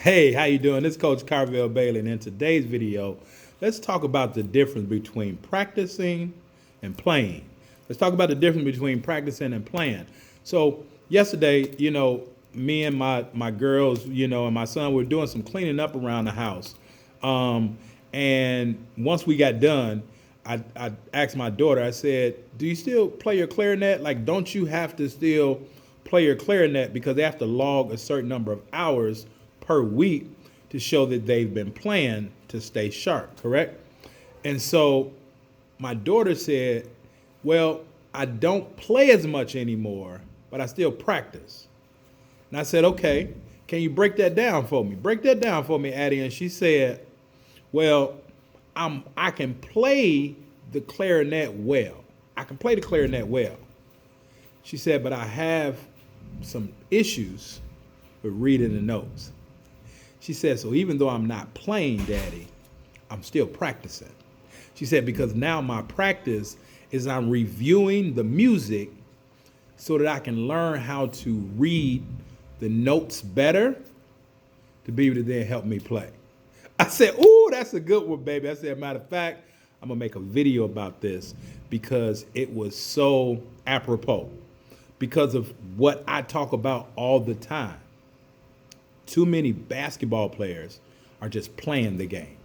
Hey, how you doing? This is Coach Karvell Bailey, and in today's video, let's talk about the difference between practicing and playing. Let's talk about the difference between practicing and playing. So yesterday, me and my girls, and my son were doing some cleaning up around the house. And once we got done, I asked my daughter, I said, do you still play your clarinet? Like, don't you have to still play your clarinet because they have to log a certain number of hours per week to show that they've been playing to stay sharp, correct? And so my daughter said, well, I don't play as much anymore, but I still practice. And I said, okay, can you break that down for me? Break that down for me, Addy. And she said, well, I can play the clarinet well. I can play the clarinet well. She said, but I have some issues with reading the notes. She said, so even though I'm not playing, Daddy, I'm still practicing. She said, because now my practice is I'm reviewing the music so that I can learn how to read the notes better to be able to then help me play. I said, ooh, that's a good one, baby. I said, matter of fact, I'm gonna make a video about this because it was so apropos because of what I talk about all the time. Too many basketball players are just playing the game.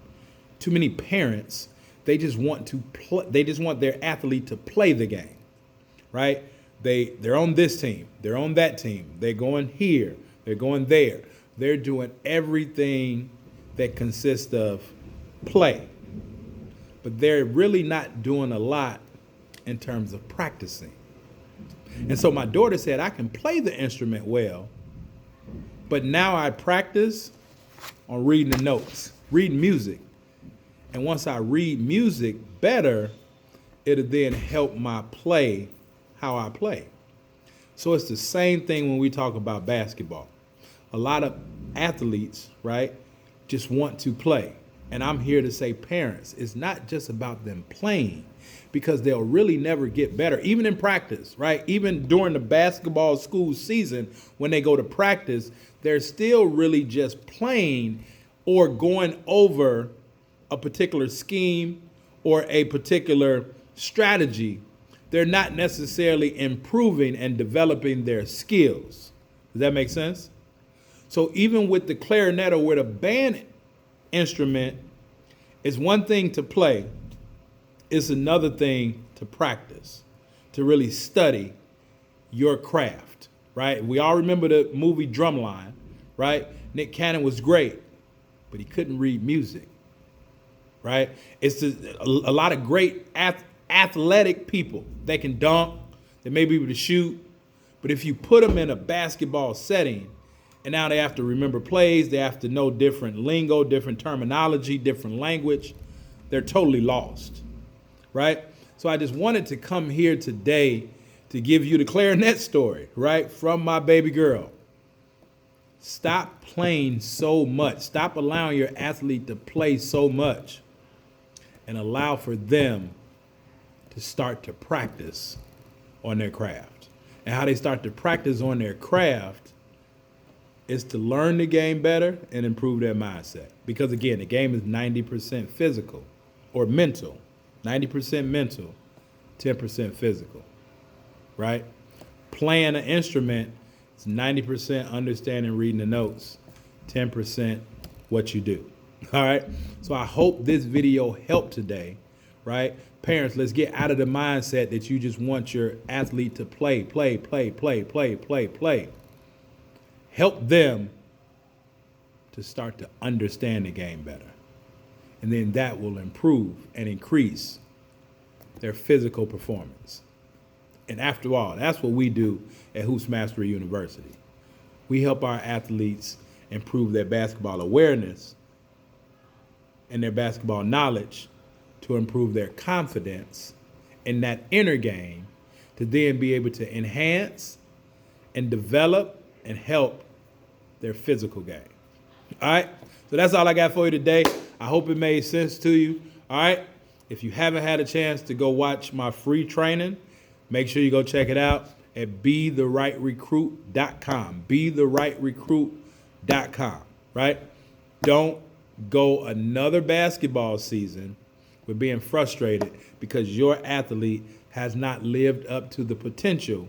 Too many parents, they just want to play, they just want their athlete to play the game, right? They're on this team, they're on that team, they're going here, they're going there. They're doing everything that consists of play. But they're really not doing a lot in terms of practicing. And so my daughter said, I can play the instrument well, but now I practice on reading the notes, reading music. And once I read music better, it'll then help my play how I play. So it's the same thing when we talk about basketball. A lot of athletes, right, just want to play. And I'm here to say, parents, it's not just about them playing because they'll really never get better, even in practice, right? Even during the basketball school season, when they go to practice, they're still really just playing or going over a particular scheme or a particular strategy. They're not necessarily improving and developing their skills. Does that make sense? So even with the clarinet or with a band instrument, it's one thing to play, it's another thing to practice, to really study your craft, right? We all remember the movie Drumline, right? Nick Cannon was great, but he couldn't read music, right? It's a lot of great athletic people. They can dunk, they may be able to shoot, but if you put them in a basketball setting, and now they have to remember plays, they have to know different lingo, different terminology, different language, they're totally lost, right? So I just wanted to come here today to give you the clarinet story, right, from my baby girl. Stop playing so much. Stop allowing your athlete to play so much and allow for them to start to practice on their craft. And how they start to practice on their craft is to learn the game better and improve their mindset. Because again, the game is 90% physical or mental, 90% mental, 10% physical, right? Playing an instrument is 90% understanding, reading the notes, 10% what you do, all right? So I hope this video helped today, right? Parents, let's get out of the mindset that you just want your athlete to play. Help them to start to understand the game better. And then that will improve and increase their physical performance. And after all, that's what we do at Hoops Mastery University. We help our athletes improve their basketball awareness and their basketball knowledge to improve their confidence in that inner game to then be able to enhance and develop and help their physical game. All right? So that's all I got for you today. I hope it made sense to you. All right? If you haven't had a chance to go watch my free training, make sure you go check it out at BeTheRightRecruit.com. BeTheRightRecruit.com. right? Don't go another basketball season with being frustrated because your athlete has not lived up to the potential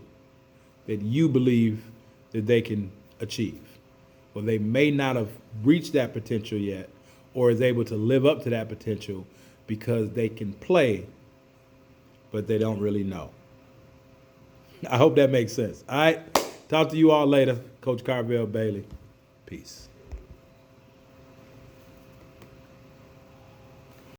that you believe that they can achieve. Well, they may not have reached that potential yet or is able to live up to that potential because they can play, but they don't really know. I hope that makes sense. All right. Talk to you all later. Coach Karvell Bailey. Peace.